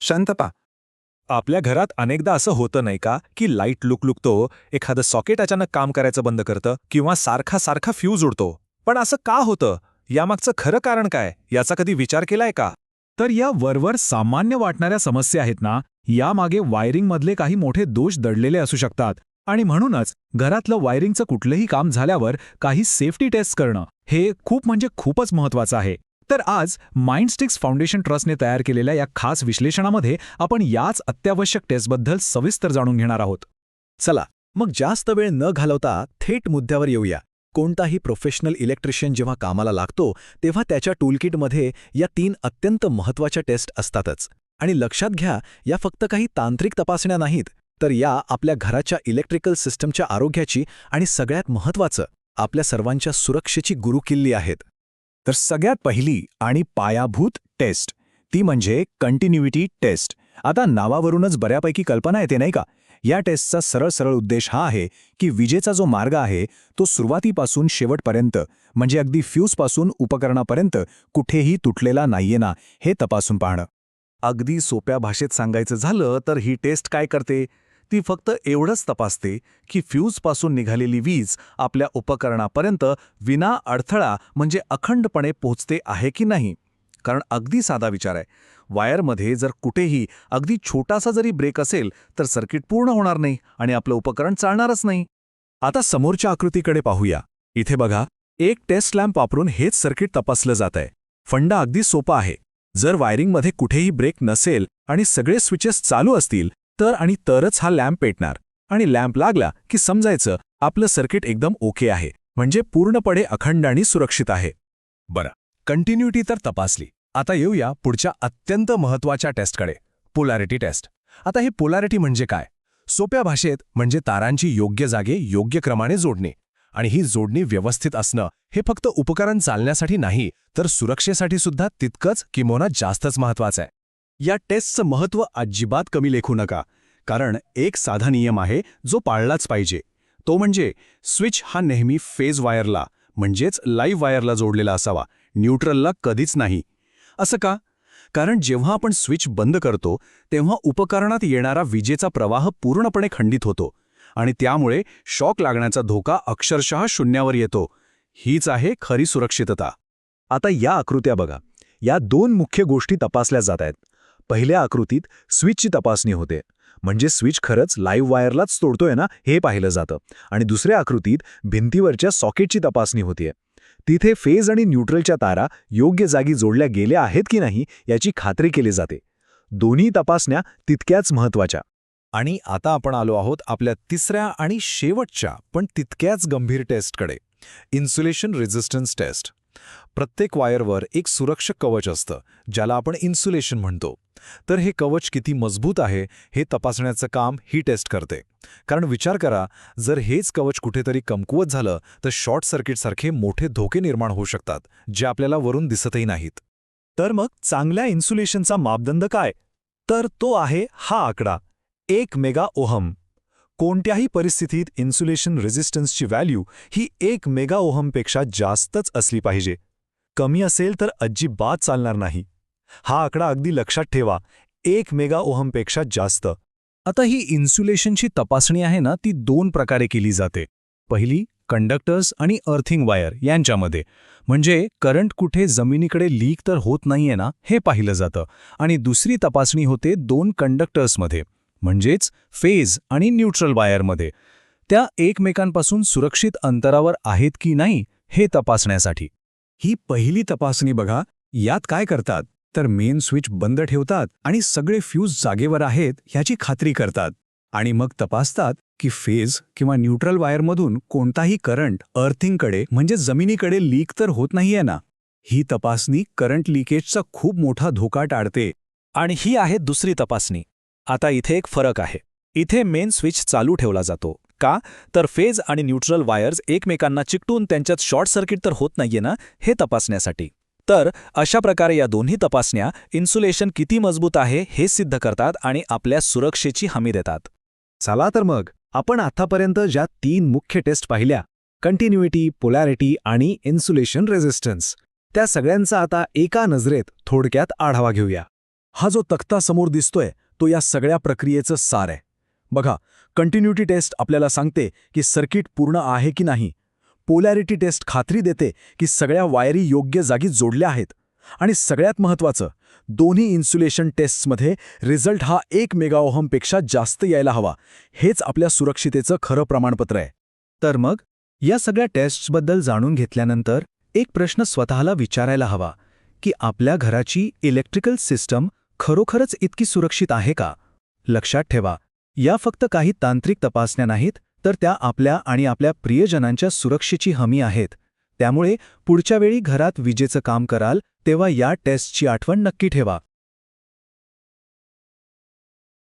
शांत पा. आपल्या घरात अनेकदा असं होतं नाही का की लाईट लुकलुकतो, एखादं सॉकेट अचानक काम करायचं बंद करतं किंवा सारखा सारखा फ्यूज उडतो. पण असं का होतं? यामागचं खरं कारण काय याचा कधी विचार केलाय का? तर या वरवर सामान्य वाटणाऱ्या समस्या आहेत ना, यामागे वायरिंगमधले काही मोठे दोष दडलेले असू शकतात. आणि म्हणूनच घरातलं वायरिंगचं कुठलंही काम झाल्यावर काही सेफ्टी टेस्ट करणं हे खूपच महत्त्वाचं आहे. तर आज माइंडस्टिक्स फाउंडेशन ट्रस्टने तयार केलेल्या या खास विश्लेषणामध्ये आपण याच अत्यावश्यक टेस्टबद्दल सविस्तर जाणून घेणार आहोत. चला मग जास्त वेळ न घालवता थेट मुद्द्यावर येऊया. कोणताही प्रोफेशनल इलेक्ट्रिशियन जेव्हा कामाला लागतो तेव्हा त्याच्या टूलकिटमध्ये या 3 अत्यंत महत्त्वाच्या टेस्ट असतातच. आणि लक्षात घ्या, या फक्त काही तांत्रिक तपासण्या नाहीत, तर या आपल्या घराच्या इलेक्ट्रिकल सिस्टमच्या आरोग्याची आणि सगळ्यात महत्त्वाचं आपल्या सर्वांच्या सुरक्षेची गुरुकिल्ली आहेत. तर सगळ्यात पहिली आणि पायाभूत टेस्ट ती म्हणजे कंटिन्युइटी टेस्ट. आता नावावरूनच बऱ्यापैकी कल्पना येते नाही का? या टेस्टचा सरळ उद्देश हा आहे की विजेचा जो मार्ग आहे तो सुरुवातीपासून शेवटपर्यंत, म्हणजे अगदी फ्यूजपासून उपकरणापर्यंत कुठेही तुटलेला नाहीये ना, हे तपासून पाहणं. अगदी सोप्या भाषेत सांगायचं झालं तर ही टेस्ट काय करते? ती फक्त एवढंच तपासते की फ्यूजपासून निघालेली वीज आपल्या उपकरणापर्यंत विना अडथळा म्हणजे अखंडपणे पोहोचते आहे की नाही. कारण अगदी साधा विचार आहे, वायरमध्ये जर कुठेही अगदी छोटासा जरी ब्रेक असेल तर सर्किट पूर्ण होणार नाही आणि आपलं उपकरण चालणारच नाही. आता समोरच्या आकृतीकडे पाहूया. इथे बघा, एक टेस्ट लॅम्प वापरून हेच सर्किट तपासलं जात आहे. फंडा अगदी सोपा आहे. जर वायरिंगमध्ये कुठेही ब्रेक नसेल आणि सगळे स्विचेस चालू असतील तरच हा लॅम्प पेटणार. आणि लॅम्प लागला की समजायचं आपलं सर्किट एकदम ओके आहे, म्हणजे पूर्णपणे अखंड आणि सुरक्षित आहे. बरं, कंटिन्युटी तर तपासली. आता येऊया पुढच्या अत्यंत महत्त्वाच्या टेस्टकडे, पोलॅरिटी टेस्ट. आता हे पोलॅरिटी म्हणजे काय? सोप्या भाषेत म्हणजे तारांची योग्य जागे योग्य क्रमाने जोडणे. आणि ही जोडणी व्यवस्थित असणं हे फक्त उपकरण चालण्यासाठी नाही, तर सुरक्षेसाठी सुद्धा तितकंच किंबहुना जास्तच महत्त्वाचं आहे. या टेस्टचं महत्त्व अजिबात कमी लेखू नका, कारण एक साधा नियम आहे जो पाळलाच पाहिजे. तो म्हणजे स्विच हा नेहमी फेज वायरला म्हणजेच लाईव्ह वायरला जोडलेला असावा, न्यूट्रलला कधीच नाही. असं का? कारण जेव्हा आपण स्विच बंद करतो तेव्हा उपकरणात येणारा विजेचा प्रवाह पूर्णपणे खंडित होतो आणि त्यामुळे शॉक लागण्याचा धोका अक्षरशः शून्यावर येतो. हीच आहे खरी सुरक्षितता. आता या आकृत्या बघा, या 2 मुख्य गोष्टी तपासल्या जात आहेत. पहिल्या आकृतीत स्विचची तपासणी होते, म्हणजे स्विच खरंच लाईव्ह वायरलाच तोडतोय ना हे पाहिलं जातं. आणि दुसऱ्या आकृतीत भिंतीवरच्या सॉकेटची तपासणी होतीये. तिथे फेज आणि न्यूट्रलच्या तारा योग्य जागी जोडल्या गेल्या आहेत की नाही याची खात्री केली जाते. दोन्ही तपासण्या तितक्याच महत्त्वाच्या. आणि आता आपण आलो आहोत आपल्या तिसऱ्या आणि शेवटच्या पण तितक्याच गंभीर टेस्टकडे, इन्सुलेशन रेझिस्टन्स टेस्ट. प्रत्येक वायरवर एक सुरक्षक कवच असतं, ज्याला आपण इन्सुलेशन म्हणतो. तर हे कवच किती मजबूत आहे हे तपासण्याचं काम ही टेस्ट करते. कारण विचार करा, जर हेच कवच कुठेतरी कमकुवत झालं तर शॉर्ट सर्किटसारखे मोठे धोके निर्माण होऊ शकतात, जे आपल्याला वरून दिसतही नाहीत. तर मग चांगल्या इन्सुलेशनचा मापदंड काय? तर तो आहे हा आकडा, 1 मेगा ओहम. कोणत्याही परिस्थितीत इन्सुलेशन रेझिस्टन्सची व्हॅल्यू ही 1 मेगा ओहमपेक्षा जास्तच असली पाहिजे. कमी असेल तर अजिबात चालणार नाही. हा आकडा अगदी लक्षात ठेवा, 1 मेगा ओहमपेक्षा जास्त. आता ही इन्सुलेशनची तपासणी आहे ना, ती 2 प्रकारे केली जाते. पहिली, कंडक्टर्स आणि अर्थिंग वायर यांच्यामध्ये, म्हणजे करंट कुठे जमिनीकडे लीक तर होत नाहीये ना हे पाहिलं जातं. आणि दुसरी तपासणी होते 2 कंडक्टर्समध्ये, म्हणजेच फेज आणि न्यूट्रल वायरमध्ये. त्या एकमेकांपासून सुरक्षित अंतरावर आहेत की नाही हे तपासण्यासाठी. ही पहिली तपासणी बघा, यात काय करतात तर मेन स्विच बंद ठेवतात आणि सगळे फ्यूज जागेवर आहेत ह्याची खात्री करतात. आणि मग तपासतात की फेज किंवा न्यूट्रल वायरमधून कोणताही करंट अर्थिंगकडे म्हणजे जमिनीकडे लीक तर होत नाहीये ना. ही तपासणी करंट लिकेजचा खूप मोठा धोका टाळते. आणि ही आहे दुसरी तपासणी. आता इथे एक फरक आहे. इथे मेन स्विच चालू ठेवला जातो. का? तर फेज आणि न्यूट्रल वायर्स एकमेकांना चिकटून त्यांच्यात शॉर्ट सर्किट तर होत नाहीये ना हे तपासण्यासाठी. तर अशा प्रकारे या दोन्ही तपासण्या इन्सुलेशन किती मजबूत आहे हे सिद्ध करतात आणि आपल्या सुरक्षेची हमी देतात. चला तर मग आपण आतापर्यंत ज्या 3 मुख्य टेस्ट पाहिल्या, कंटिन्युइटी, पोलॅरिटी आणि इन्सुलेशन रेझिस्टन्स, त्या सगळ्यांचा आता एका नजरेत थोडक्यात आढावा घेऊया. हा जो तक्ता समोर दिसतोय तो या सगळ्या प्रक्रियेचं सार आहे. बघा, कंटिन्युटी टेस्ट आपल्याला सांगते की सर्किट पूर्ण आहे की नाही. पोलॅरिटी टेस्ट खात्री देते की सगळ्या वायरी योग्य जागी जोडल्या आहेत. आणि सगळ्यात महत्त्वाचं, दोन्ही इन्सुलेशन टेस्ट्समध्ये रिझल्ट हा 1 मेगाओहमपेक्षा जास्त यायला हवा. हेच आपल्या सुरक्षितेचं खरं प्रमाणपत्र आहे. तर मग या सगळ्या टेस्ट्सबद्दल जाणून घेतल्यानंतर एक प्रश्न स्वतःला विचारायला हवा की आपल्या घराची इलेक्ट्रिकल सिस्टम खरोखरच इतकी सुरक्षित आहे का? लक्षात ठेवा, या फक्त काही तांत्रिक तपासण्या नाहीत, तर त्या आपल्या आणि आपल्या प्रियजनांच्या सुरक्षेची हमी आहेत. त्यामुळे पुढच्या वेळी घरात विजेचं काम कराल तेव्हा या टेस्टची आठवण नक्की ठेवा.